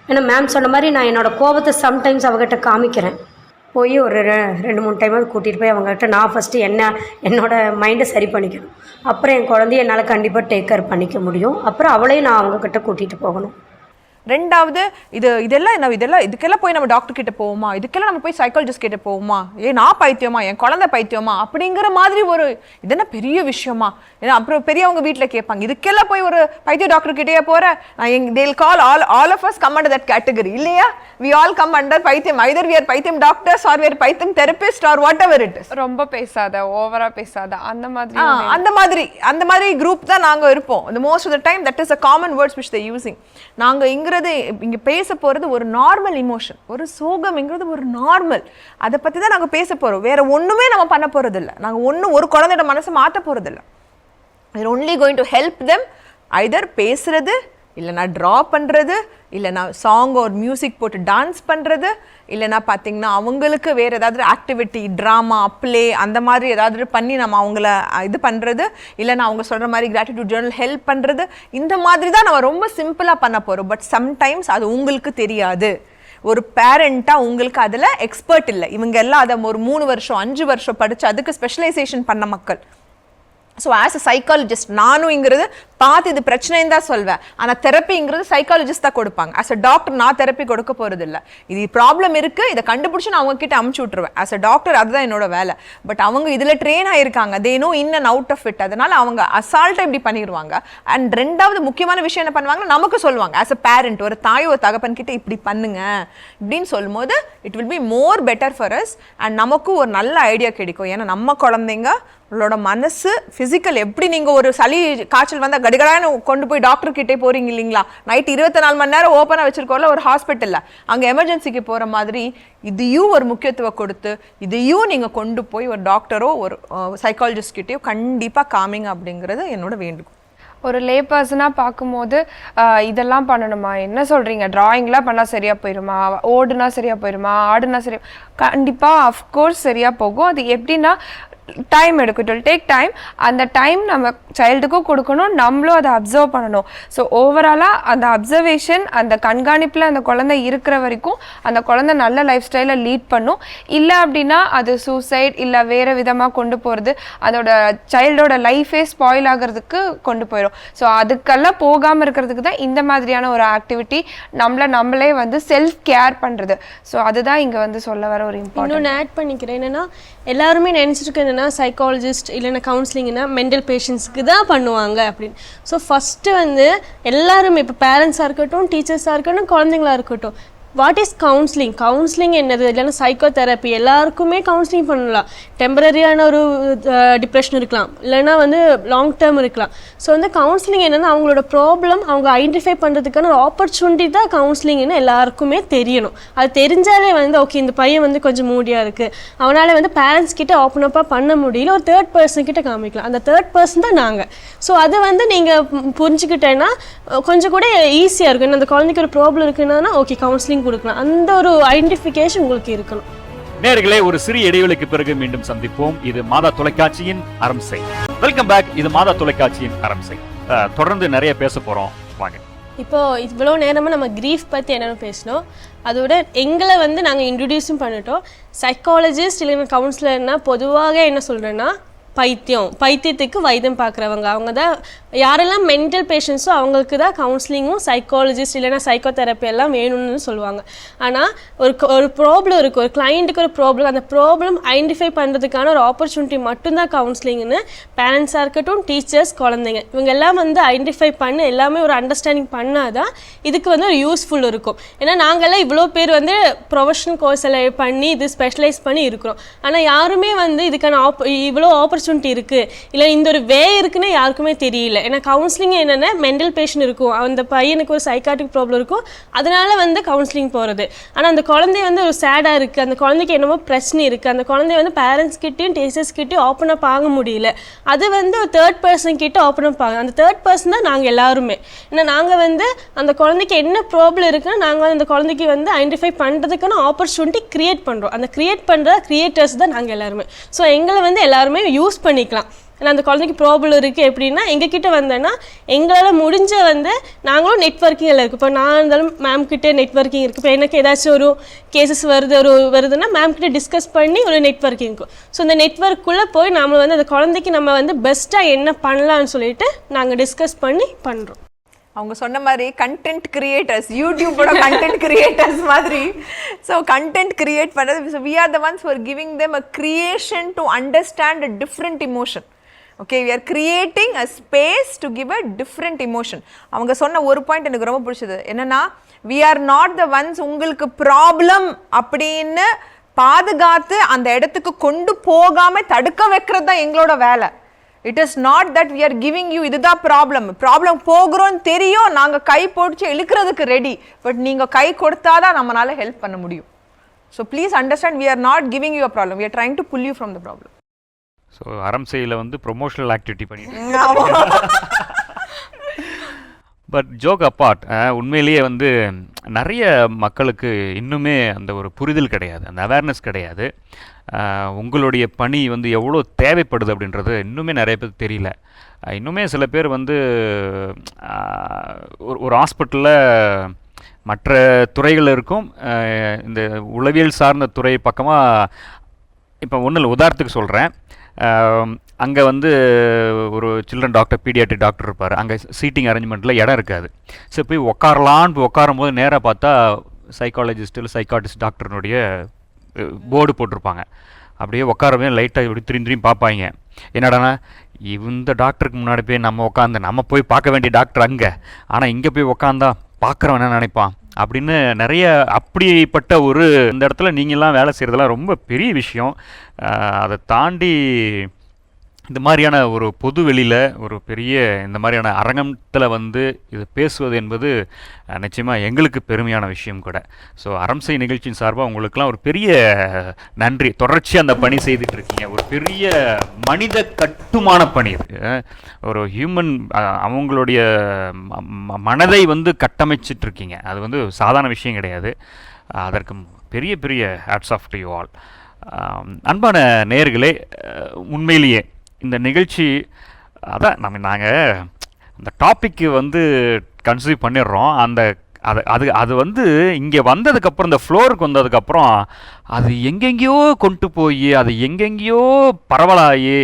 Speaker 7: ஏன்னா மேம் சொன்ன மாதிரி நான் என்னோடய கோபத்தை சம்டைம்ஸ் அவங்ககிட்ட காமிக்கிறேன். போய் ஒரு 2-3 டைமாவது கூட்டிகிட்டு போய் அவங்ககிட்ட நான் ஃபஸ்ட்டு என்னோடய மைண்டை சரி பண்ணிக்கணும். அப்புறம் என் குழந்தைய என்னால் கண்டிப்பாக டேக் கேர் பண்ணிக்க முடியும். அப்புறம் அவளையும் நான் அவங்கக்கிட்ட கூட்டிகிட்டு போகணும்.
Speaker 4: ரெண்டாவது இதுக்கெல்லாம் போய் நம்ம டாக்டர் கிட்ட போவோமா, இதுக்கெல்லாம் நம்ம போய் சைக்காலஜிஸ்ட் கிட்ட போவோமா, நான் பைத்தியமா, என் குழந்தை பைத்தியமா அப்படிங்கிற மாதிரி ஒரு இதென்ன பெரிய விஷயமா. ஏன்னா அப்புறம் பெரியவங்க வீட்டில் கேட்பாங்க, இதுக்கெல்லாம் போய் ஒரு பைத்திய டாக்டர் கிட்டே போகிற, they'll call all of us come under that category இல்லையா? we all come under பைத்தியம். either we are பைத்தியம் டாக்டர்ஸ் or we are பைத்தியம் therapist or whatever it is.
Speaker 2: ரொம்ப பேசாத, ஓவரா பேசாத, அந்த மாதிரி குரூப் தான் நாங்க இருப்போம். the most of the time that is a common words which they using. நாங்க இங்க பேச போறது ஒரு நார்மல் இமோஷன், ஒரு சோகம்ங்கிறது ஒரு நார்மல், அதை பத்தி தான் நாங்க பேச போறோம். வேற ஒண்ணுமே நம்ம பண்ண போறது இல்லை. நாங்க ஒரு குழந்தையோட மனசை மாற்ற போறது இல்லை. we're only going to help them either பேசுறது, இல்லைனா ட்ரா பண்ணுறது, இல்லைனா சாங் ஒரு மியூசிக் போட்டு டான்ஸ் பண்ணுறது, இல்லைனா பார்த்தீங்கன்னா அவங்களுக்கு வேறு ஏதாவது ஆக்டிவிட்டி, ட்ராமா, ப்ளே அந்த மாதிரி ஏதாவது பண்ணி நம்ம அவங்கள இது பண்ணுறது, இல்லைனா அவங்க சொல்கிற மாதிரி கிராட்டிடியூட் ஜேர்னல் ஹெல்ப் பண்ணுறது, இந்த மாதிரி தான் நம்ம ரொம்ப சிம்பிளாக பண்ண போகிறோம். பட் சம்டைம்ஸ் அது உங்களுக்கு தெரியாது.
Speaker 4: ஒரு பேரண்ட்டாக உங்களுக்கு அதில் எக்ஸ்பர்ட் இல்லை. இவங்க எல்லாம் அதை ஒரு 3 வருஷம் 5 வருஷம் படித்து அதுக்கு ஸ்பெஷலைசேஷன் பண்ண மக்கள். ஸோ ஆஸ் அ சைக்காலஜிஸ்ட் நானுங்கிறது பார்த்து இது பிரச்சனைன்னு தான் சொல்வேன். ஆனால் தெரப்பிங்கிறது சைக்காலஜிஸ்ட் தான் கொடுப்பாங்க. ஆஸ் அ டாக்டர் நான் தெரப்பி கொடுக்க போகிறது இல்லை. இது ப்ராப்ளம் இருக்குது, இதை கண்டுபிடிச்சி நான் அவங்க கிட்ட அமுச்சு விட்டுருவேன். ஆஸ் அ டாக்டர் அதுதான் என்னோட வேலை. பட் அவங்க இதில் ட்ரெயின் ஆகிருக்காங்க, they know in and out of it. அதனால் அவங்க அசால்ட்டாக இப்படி பண்ணிடுவாங்க. அண்ட் ரெண்டாவது முக்கியமான விஷயம் என்ன பண்ணுவாங்கன்னா நமக்கு சொல்லுவாங்க. ஆஸ் அ பேரண்ட் ஒரு தாய் ஒரு தகப்பன் கிட்ட இப்படி பண்ணுங்க இப்படின்னு சொல்லும்போது it will be more better for us. And நமக்கும் ஒரு நல்ல ஐடியா கிடைக்கும். ஏன்னா நம்ம குழந்தைங்க உங்களோட மனசு ஃபிசிக்கல் எப்படி நீங்கள் ஒரு சளி காய்ச்சல் வந்தால் கடிகடான்னு கொண்டு போய் டாக்டர் கிட்டே போகிறீங்க இல்லைங்களா, நைட் 24 மணி நேரம் ஓப்பனாக வச்சுருக்கோம்ல ஒரு ஹாஸ்பிட்டலில், அங்கே எமர்ஜென்சிக்கு போகிற மாதிரி இதையும் ஒரு முக்கியத்துவம் கொடுத்து இதையும் நீங்கள் கொண்டு போய் ஒரு டாக்டரோ ஒரு சைக்காலஜிஸ்ட் கிட்டேயோ கண்டிப்பாக காமிங்க அப்படிங்கிறது என்னோட வேண்டுகோள்.
Speaker 2: ஒரு லே பர்சனாக பார்க்கும்போது இதெல்லாம் பண்ணணுமா, என்ன சொல்கிறீங்க, ட்ராயிங்லாம் பண்ணால் சரியாக போயிடுமா, ஓடுனா சரியாக போயிடுமா, ஆடுனா சரியாக, கண்டிப்பாக அஃப்கோர்ஸ் சரியாக போகும். அது எப்படின்னா டைம் எடுக்கும், இட் வில் டேக் டைம். அந்த டைம் நம்ம சைல்டுக்கும் கொடுக்கணும், நம்மளும் அதை அப்சர்வ் பண்ணணும். ஸோ ஓவராலாக அந்த அப்சர்வேஷன் அந்த கண்காணிப்பில் அந்த குழந்தை இருக்கிற வரைக்கும் அந்த குழந்தை நல்ல லைஃப் ஸ்டைலை லீட் பண்ணும். இல்லை அப்படின்னா அது சூசைட் இல்லை வேறு விதமாக கொண்டு போகிறது, அதோட சைல்டோட லைஃபே ஸ்பாயில் ஆகிறதுக்கு கொண்டு போயிடும். ஸோ அதுக்கெல்லாம் போகாமல் இருக்கிறதுக்கு தான் இந்த மாதிரியான ஒரு ஆக்டிவிட்டி, நம்மளே வந்து செல்ஃப் கேர் பண்ணுறது. ஸோ அதுதான் இங்கே வந்து சொல்ல வர ஒரு இம்பார்ட்டன்ட்.
Speaker 3: இன்னொன்று ஆட் பண்ணிக்கிறேன், என்னென்னா எல்லாருமே நினச்சிட்டு சைக்காலஜிஸ்ட் இல்லைன்னா கவுன்சிலிங்னா மென்டல் பேஷண்ட்ஸ்க்கு தான் பண்ணுவாங்க அப்படின்னு. ஸோ ஃபஸ்ட்டு வந்து எல்லாருமே இப்போ பேரண்ட்ஸாக இருக்கட்டும், டீச்சர்ஸாக இருக்கட்டும், குழந்தைங்களா இருக்கட்டும், வாட் இஸ் கவுன்சிலிங், கவுன்சிலிங் என்னது, இல்லைன்னா சைக்கோ தெரப்பி, எல்லாருக்குமே கவுன்சிலிங் பண்ணலாம். டெம்பரரியான ஒரு டிப்ரெஷன் இருக்கலாம், இல்லைன்னா வந்து லாங் டேர்ம் இருக்கலாம். ஸோ வந்து கவுன்சிலிங் என்னென்னா அவங்களோட ப்ராப்ளம் அவங்க ஐடென்டிஃபை பண்ணுறதுக்கான ஒரு ஆப்பர்ச்சுனிட்டி தான் கவுன்சிலிங்னு எல்லாருக்குமே தெரியணும். அது தெரிஞ்சாலே வந்து ஓகே இந்த பையன் வந்து கொஞ்சம் மூடியாக இருக்குது, அவனால் வந்து பேரண்ட்ஸ் கிட்ட ஓப்பன் அப்பாக பண்ண முடியல, ஒரு தேர்ட் பர்சன் கிட்ட காமிக்கலாம். அந்த தேர்ட் பர்சன் தான் நாங்கள். ஸோ அது வந்து நீங்கள் புரிஞ்சுக்கிட்டேன்னா கொஞ்சம் கூட ஈஸியாக இருக்கும். அந்த குழந்தைக்கு ஒரு ப்ராப்ளம் இருக்குன்னா ஓகே கவுன்சிலிங் கொடுக்கலாம், அந்த ஒரு ஐடென்டிஃபிகேஷன் உங்களுக்கு இருக்கணும்.
Speaker 1: நேயர்களே, ஒரு சிறிய இடைவெளிக்கு பிறகு மீண்டும் சந்திப்போம். இது மாதா தொலைக்காட்சியின் அரம்சை. Welcome back. இது மாதா தொலைக்காட்சியின் அரம்சை. தொடர்ந்து நிறைய பேச போறோம், வாங்க.
Speaker 3: இப்போ இவ்வளோ நேரமாக நம்ம கிரீஃப் பற்றி என்னென்னு பேசினோம், அதோட எங்களை வந்து நாங்கள் இன்ட்ரடியூஸும் பண்ணிட்டோம். சைக்காலஜிஸ்ட் இல்லைன்னா கவுன்சிலர்னா பொதுவாக என்ன சொல்கிறேன்னா பைத்தியத்துக்கு வைத்தியம் பார்க்குறவங்க, அவங்க தான் யாரெல்லாம் மென்டல் பேஷண்ட்ஸோ அவங்களுக்கு தான் கவுன்சிலிங்கும் சைக்காலஜிஸ்ட் இல்லைன்னா சைக்கோ தெரப்பி எல்லாம் வேணும்னு சொல்லுவாங்க. ஆனால் ஒரு ப்ராப்ளம் இருக்குது, ஒரு கிளைண்ட்டுக்கு ஒரு ப்ராப்ளம், அந்த ப்ராப்ளம் ஐடென்டிஃபை பண்ணுறதுக்கான ஒரு ஆப்பர்ச்சுனிட்டி மட்டும்தான் கவுன்சிலிங்னு பேரண்ட்ஸாக இருக்கட்டும், டீச்சர்ஸ், குழந்தைங்க இவங்க எல்லாம் வந்து ஐடென்டிஃபை பண்ணி எல்லாமே ஒரு அண்டர்ஸ்டாண்டிங் பண்ணால் தான் இதுக்கு வந்து ஒரு யூஸ்ஃபுல் இருக்கும். ஏன்னா நாங்கள்லாம் இவ்வளோ பேர் வந்து ப்ரொஃபஷனல் கோர்ஸ் எல்லாம் பண்ணி இது ஸ்பெஷலைஸ் பண்ணி இருக்கிறோம். ஆனால் யாருமே வந்து இதுக்கான இவ்வளோ ஆப்பர்ச்சுனிட்டி இருக்குது இல்லை இந்த ஒரு வே இருக்குன்னு யாருக்குமே தெரியல. ஏன்னா கவுன்சிலிங் என்னென்னா மென்டல் பேஷண்ட் இருக்கும், அந்த பையனுக்கு ஒரு சைக்காட்ரிக் ப்ராப்ளம் இருக்கும், அதனால வந்து கவுன்சிலிங் போகிறது. ஆனால் அந்த குழந்தை வந்து ஒரு சேடாக இருக்குது, அந்த குழந்தைக்கு என்னமோ பிரச்சனை இருக்குது, அந்த குழந்தை வந்து பேரண்ட்ஸ் கிட்டேயும் டீச்சர்ஸ் கிட்டேயும் ஓப்பன் அப் ஆக முடியல, அது வந்து ஒரு தேர்ட் பர்சன் கிட்ட ஓப்பன் அப் ஆகும். அந்த தேர்ட் பர்சன் தான் நாங்கள் எல்லாருமே. ஏன்னா நாங்கள் வந்து அந்த குழந்தைக்கு என்ன ப்ராப்ளம் இருக்குன்னா நாங்கள் அந்த குழந்தைக்கு வந்து ஐடென்டிஃபை பண்ணுறதுக்கான ஆப்பர்ச்சுனிட்டி க்ரியேட் பண்ணுறோம். அந்த க்ரியேட் பண்ணுற க்ரியேட்டர்ஸ் தான் நாங்கள் எல்லாருமே. ஸோ எங்களை வந்து எல்லாருமே யூஸ் பண்ணிக்கலாம். ஏன்னா அந்த குழந்தைக்கு ப்ராப்ளம் இருக்குது எப்படின்னா எங்ககிட்ட வந்தேன்னா எங்களால் முடிஞ்ச வந்து நாங்களும் நெட்வொர்க்கிங்கில் இருக்குது. இப்போ நான் இருந்தாலும் மேம் கிட்டே நெட்வொர்க்கிங் இருக்குது. இப்போ எனக்கு ஏதாச்சும் ஒரு கேசஸ் வருதுன்னா மேம் கிட்டே டிஸ்கஸ் பண்ணி ஒரு நெட்வொர்க்கிங் இருக்கும். ஸோ இந்த நெட்வொர்க்குள்ளே போய் நம்ம வந்து அந்த குழந்தைக்கு நம்ம வந்து பெஸ்ட்டாக என்ன பண்ணலான்னு சொல்லிட்டு நாங்கள் டிஸ்கஸ் பண்ணி பண்ணுறோம்.
Speaker 4: அவங்க சொன்ன மாதிரி கண்டென்ட் கிரியேட்டர்ஸ், யூடியூபோட கண்டென்ட் கிரியேட்டர்ஸ் மாதிரி. ஸோ கண்டென்ட் கிரியேட் பண்ணுறது, we are the ones who are giving them a creation to understand a different emotion. Okay, we are creating a space to give a different emotion. அவங்க சொன்ன ஒரு point எனக்கு ரொம்ப பிடிச்சது என்னன்னா, we are not the ones உங்களுக்கு problem அப்படின்னு பாதுகாத்து அந்த இடத்துக்கு கொண்டு போகாம தடுக்க வைக்கிறது தான் எங்களோட வேலை. It is not that we are giving you இதுதான் ப்ராப்ளம் போகிறோன்னு தெரியும், நாங்கள் கை போட்டு இழுக்கிறதுக்கு ரெடி, பட் நீங்கள் கை கொடுத்தாதான் நம்மளால ஹெல்ப் பண்ண முடியும். So please understand, we are not giving you a problem, we are trying to pull you from the problem.
Speaker 1: So அரம்சையில் வந்து ப்ரொமோஷனல் ஆக்டிவிட்டி பண்ணிட்டு பட் ஜோக் அப்பார்ட், உண்மையிலேயே வந்து நிறைய மக்களுக்கு இன்னுமே அந்த ஒரு புரிதல் கிடையாது, அந்த அவேர்னஸ் கிடையாது. உங்களுடைய பணி வந்து எவ்வளோ தேவைப்படுது அப்படின்றது இன்னுமே நிறைய பேருக்கு தெரியல. இன்னுமே சில பேர் வந்து ஒரு ஹாஸ்பிட்டலில் மற்ற துறைகள் இருக்கும். இந்த உளவியல் சார்ந்த துறை பக்கமாக இப்போ ஒன்றும் இல்லை, உதாரணத்துக்கு சொல்கிறேன். அங்கே வந்து ஒரு சில்ட்ரன் டாக்டர், பீடியாட்ரிக் டாக்டர் இருப்பார். அங்கே சீட்டிங் அரேஞ்ச்மெண்ட்டில் இடம் இருக்காது. சரி போய் உட்காரலான்னு போய் உட்காரும் போது நேராக பார்த்தா சைக்காலஜிஸ்ட் இல்லை சைக்காட்டிஸ்ட் டாக்டர்னுடைய போர்டு போட்டிருப்பாங்க. அப்படியே உட்காரவே லைட்டாக இப்படி திரும்பி பார்ப்பாங்க. என்னடானா இந்த டாக்டருக்கு முன்னாடி போய் நம்ம போய் பார்க்க வேண்டிய டாக்டர் அங்கே, ஆனால் இங்கே போய் உக்காந்தா பார்க்குறவன் என்ன நினைப்பான் அப்படின்னு நிறைய அப்படிப்பட்ட ஒரு இந்த இடத்துல நீங்கள்லாம் வேலை செய்கிறதெல்லாம் ரொம்ப பெரிய விஷயம். அதை தாண்டி இந்த மாதிரியான ஒரு பொது வெளியில் ஒரு பெரிய இந்த மாதிரியான அரங்கத்தில் வந்து இது பேசுவது என்பது நிச்சயமாக எங்களுக்கு பெருமையான விஷயம் கூட. ஸோ அறம்சை நிகழ்ச்சியின் சார்பாக உங்களுக்கெல்லாம் ஒரு பெரிய நன்றி. தொடர்ச்சியாக அந்த பணி செய்துட்டு இருக்கீங்க. ஒரு பெரிய மனித கட்டுமான பணி இது. ஒரு ஹியூமன் அவங்களுடைய மனதை வந்து கட்டமைச்சிட்டு இருக்கீங்க. அது வந்து சாதாரண விஷயம் கிடையாது. அதற்கு பெரிய பெரிய hats off to you all. அன்பான நேயர்களே, உண்மையிலேயே இந்த நிகழ்ச்சி அதான் நாங்கள் அந்த டாப்பிக்கு வந்து கன்சிடர் பண்ணிடுறோம். அது வந்து இங்கே வந்ததுக்கப்புறம், இந்த ஃப்ளோருக்கு வந்ததுக்கப்புறம் அது எங்கெங்கேயோ கொண்டு போய் அது எங்கெங்கேயோ பரவலாகி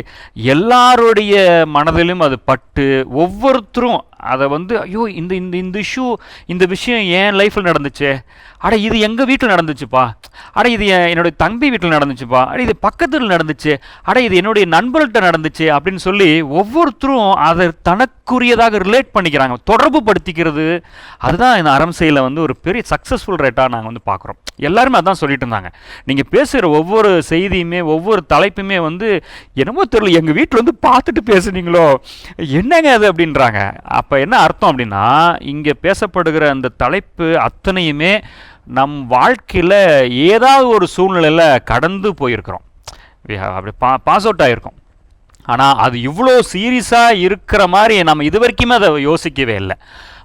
Speaker 1: எல்லாருடைய மனதிலும் அது பட்டு ஒவ்வொருத்தரும் அதை வந்து ஐயோ இந்த இந்த இந்த இஷ்யூ, இந்த விஷயம் என் லைஃப்பில் நடந்துச்சு, அட இது எங்கள் வீட்டில் நடந்துச்சுப்பா, அட இது என்னுடைய தம்பி வீட்டில் நடந்துச்சுப்பா, அட இது பக்கத்தில் நடந்துச்சு, அட இது என்னுடைய நண்பர்கள்ட்ட நடந்துச்சு அப்படின்னு சொல்லி ஒவ்வொருத்தரும் அதை தனக்குரியதாக ரிலேட் பண்ணிக்கிறாங்க, தொடர்பு படுத்திக்கிறது. அதுதான் இந்த அறம்சையில் வந்து ஒரு பெரிய சக்ஸஸ்ஃபுல் ரேட்டாக நாங்கள் வந்து பார்க்குறோம். எல்லாருமே அதான் சொல்லிட்டு இருந்தாங்க. நீங்கள் பேசுகிற ஒவ்வொரு செய்தியுமே ஒவ்வொரு தலைப்புமே வந்து என்னமோ தெரியல, எங்கள் வீட்டில் வந்து பார்த்துட்டு பேசுனீங்களோ, என்னங்க அது அப்படின்றாங்க. அப்போ என்ன அர்த்தம் அப்படின்னா, இங்கே பேசப்படுகிற அந்த தலைப்பு அத்தனையுமே நம் வாழ்க்கையில் ஏதாவது ஒரு சூழ்நிலையில் கடந்து போயிருக்கிறோம், அப்படி பாஸ் அவுட் ஆகிருக்கோம். ஆனால் அது இவ்வளோ சீரியஸாக இருக்கிற மாதிரி நம்ம இது வரைக்குமே அதை யோசிக்கவே இல்லை.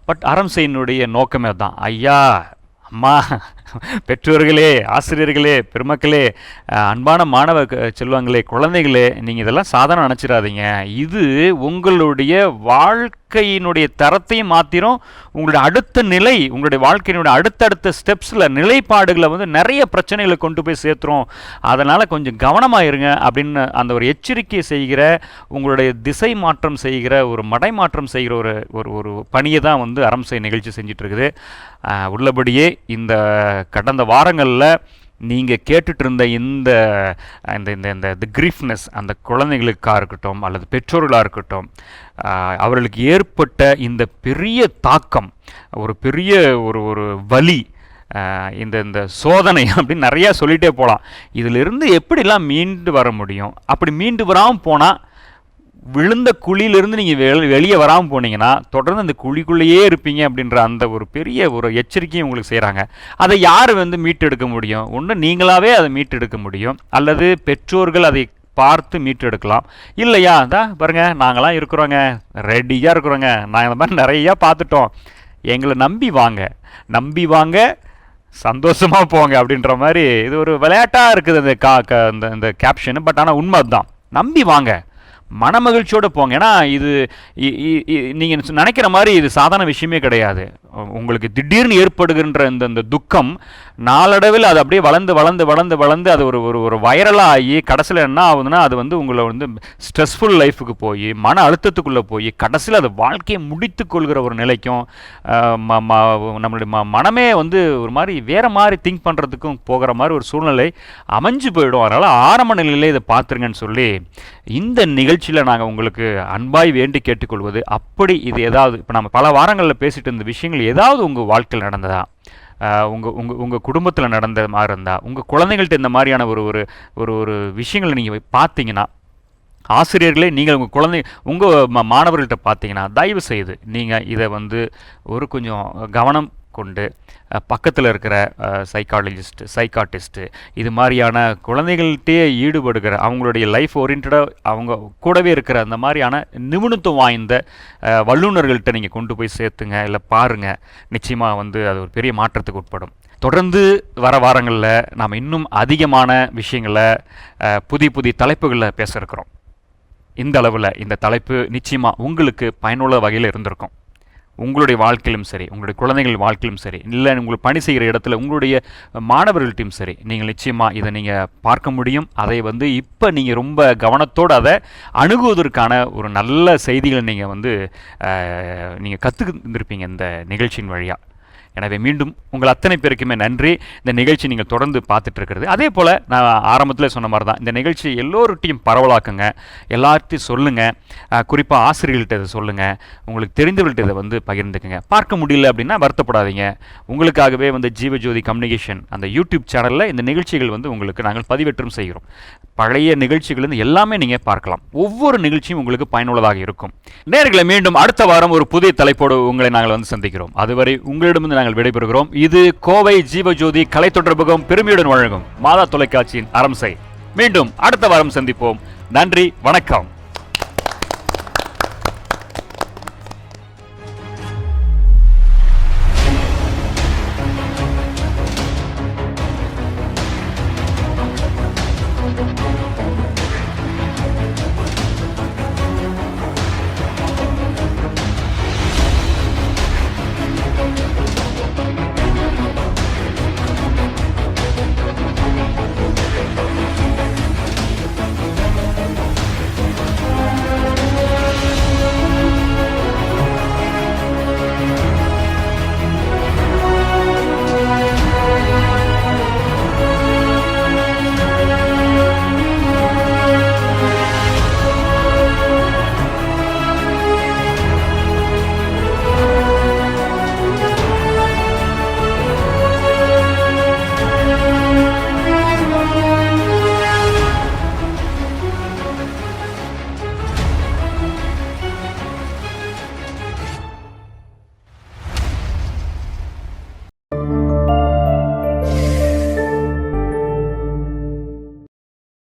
Speaker 1: பட் அறம்சையினுடைய நோக்கமே தான். ஐயா, அம்மா, பெற்றோர்களே, ஆசிரியர்களே, பெருமக்களே, அன்பான மாணவ செல்வங்களே, குழந்தைகளே, நீங்கள் இதெல்லாம் சாதாரண நினச்சிடாதீங்க. இது உங்களுடைய வாழ்க்கையினுடைய தரத்தையும் மாற்றிரும். உங்களுடைய அடுத்த நிலை, உங்களுடைய வாழ்க்கையினுடைய அடுத்தடுத்த ஸ்டெப்ஸில் நிலைப்பாடுகளை வந்து நிறைய பிரச்சனைகளை கொண்டு போய் சேர்த்துரும். அதனால் கொஞ்சம் கவனமாக இருங்க அப்படின்னு அந்த ஒரு எச்சரிக்கை செய்கிற, உங்களுடைய திசை மாற்றம் செய்கிற, ஒரு மடை மாற்றம் செய்கிற ஒரு ஒரு பணியை தான் வந்து அறம்சை நிகழ்ச்சி செஞ்சிட்ருக்குது. உள்ளபடியே இந்த கடந்த வாரங்களில் நீங்கள் கேட்டுட்டு இருந்த இந்த இந்த இந்த இந்த கிரீஃப்னஸ், அந்த குழந்தைகளுக்காக இருக்கட்டும் அல்லது பெற்றோர்களாக இருக்கட்டும், அவர்களுக்கு ஏற்பட்ட இந்த பெரிய தாக்கம், ஒரு பெரிய ஒரு ஒரு வலி, இந்த இந்த சோதனை அப்படின்னு நிறையா சொல்லிகிட்டே போகலாம். இதிலிருந்து எப்படிலாம் மீண்டு வர முடியும்? அப்படி மீண்டு வராமல் போனால், விழுந்த குழியிலிருந்து நீங்கள் வெளியே வராமல் போனீங்கன்னா தொடர்ந்து அந்த குழிக்குள்ளேயே இருப்பீங்க அப்படின்ற அந்த ஒரு பெரிய ஒரு எச்சரிக்கையும் உங்களுக்கு செய்கிறாங்க. அதை யார் வந்து மீட்டெடுக்க முடியும்? ஒன்று நீங்களாகவே அதை மீட்டெடுக்க முடியும், அல்லது பெற்றோர்கள் அதை பார்த்து மீட்டெடுக்கலாம். இல்லையா, தான் பாருங்கள், நாங்களாம் இருக்கிறோங்க, ரெடியாக இருக்கிறோங்க, நாங்கள் இந்த மாதிரி நிறையா பார்த்துட்டோம், எங்களை நம்பி வாங்க, சந்தோஷமாக போங்க அப்படின்ற மாதிரி. இது ஒரு விளையாட்டாக இருக்குது இந்த கேப்ஷனு. பட் ஆனால் உண்மை தான். நம்பி வாங்க, மனமகிழ்ச்சியோடு போங்க. ஏன்னா இது நீங்கள் நினைக்கிற மாதிரி இது சாதாரண விஷயமே கிடையாது. உங்களுக்கு திடீர்னு ஏற்படுகின்ற இந்த துக்கம் நாளடைவில் அது அப்படியே வளர்ந்து அது ஒரு ஒரு வைரலாக ஆகி கடைசியில் என்ன ஆகுதுன்னா, அது வந்து உங்களை வந்து ஸ்ட்ரெஸ்ஃபுல் லைஃபுக்கு போய் மன அழுத்தத்துக்குள்ளே போய் கடைசியில் அது வாழ்க்கையை முடித்து கொள்கிற ஒரு நிலைக்கும், நம்மளுடைய மனமே வந்து ஒரு மாதிரி வேறு மாதிரி திங்க் பண்ணுறதுக்கும் போகிற மாதிரி ஒரு சூழ்நிலை அமைஞ்சு போயிடும். அதனால் ஆரம்ப நிலையிலே இதை பார்த்துருங்கன்னு சொல்லி இந்த நிகழ்ச்சியில் நாங்கள் உங்களுக்கு அன்பாய் வேண்டி கேட்டுக்கொள்வது. அப்படி இது ஏதாவது இப்போ நம்ம பல வாரங்களில் பேசிட்டு இருந்த விஷயங்கள் ஏதாவது உங்கள் வாழ்க்கையில் நடந்ததா, உங்கள் குடும்பத்தில் நடந்த மாதிரி இருந்தால், உங்கள் குழந்தைகள்கிட்ட இந்த மாதிரியான ஒரு ஒரு ஒரு விஷயங்களை நீங்கள் பார்த்தீங்கன்னா, ஆசிரியர்களே நீங்கள் உங்கள் மாணவர்கள்ட்ட பார்த்தீங்கன்னா, தயவு செய்து நீங்கள் இதை வந்து ஒரு கொஞ்சம் கவனம் கொண்டு பக்கத்தில் இருக்கிற சைக்காட்டிஸ்ட்டு இது மாதிரியான குழந்தைகள்கிட்டே ஈடுபடுகிற, அவங்களுடைய லைஃப் ஓரியன்டாக அவங்க கூடவே இருக்கிற அந்த மாதிரியான நிபுணத்துவம் வாய்ந்த வல்லுநர்கள்ட்ட நீங்கள் கொண்டு போய் சேர்த்துங்க, இல்லை பாருங்கள். நிச்சயமாக வந்து அது ஒரு பெரிய மாற்றத்துக்கு உட்படும். தொடர்ந்து வர வாரங்களில் நாம் இன்னும் அதிகமான விஷயங்களை புதிய தலைப்புகளில் பேச இருக்கிறோம். இந்த அளவில் இந்த தலைப்பு நிச்சயமாக உங்களுக்கு பயனுள்ள வகையில் இருந்திருக்கும். உங்களுடைய வாழ்க்கையிலும் சரி, உங்களுடைய குழந்தைகள் வாழ்க்கையிலும் சரி, இல்லை உங்களுக்கு பணி செய்கிற இடத்துல உங்களுடைய மாணவர்கள்ட்டையும் சரி, நீங்கள் நிச்சயமாக இதை நீங்கள் பார்க்க முடியும். அதை வந்து இப்போ நீங்கள் ரொம்ப கவனத்தோடு அதை அணுகுவதற்கான ஒரு நல்ல செய்திகளை நீங்கள் கற்றுக்கிருப்பீங்க இந்த நிகழ்ச்சியின் வழியாக. எனவே மீண்டும் உங்கள் அத்தனை பேருக்குமே நன்றி. இந்த நிகழ்ச்சி நீங்கள் தொடர்ந்து பார்த்துட்டு இருக்கிறது. அதே போல் நான் ஆரம்பத்தில் சொன்ன மாதிரி தான், இந்த நிகழ்ச்சி எல்லோருட்டையும் பரவலாக்குங்க, எல்லார்ட்டையும் சொல்லுங்கள். குறிப்பாக ஆசிரியர்கள்ட்ட இதை சொல்லுங்கள், உங்களுக்கு தெரிந்தவர்கள்ட்ட இதை வந்து பகிர்ந்துக்குங்க. பார்க்க முடியல அப்படின்னா வருத்தப்படாதீங்க. உங்களுக்காகவே வந்து ஜீவஜோதி கம்யூனிகேஷன் அந்த யூடியூப் சேனலில் இந்த நிகழ்ச்சிகள் வந்து உங்களுக்கு நாங்கள் பதிவேற்றம் செய்கிறோம். பழைய நிகழ்ச்சிகள் வந்து எல்லாமே நீங்கள் பார்க்கலாம். ஒவ்வொரு நிகழ்ச்சியும் உங்களுக்கு பயனுள்ளதாக இருக்கும். நேயர்களே, மீண்டும் அடுத்த வாரம் ஒரு புதிய தலைப்போடு உங்களை நாங்கள் வந்து சந்திக்கிறோம். அதுவரை உங்களிடமிருந்து நாங்கள் விடைபெறுகிறோம். இது கோவை ஜீவஜோதி கலை தொடர்பகம் பெருமையுடன் வழங்கும் மாதா தொலைக்காட்சியின் அரம்சை. மீண்டும் அடுத்த வாரம் சந்திப்போம். நன்றி, வணக்கம்.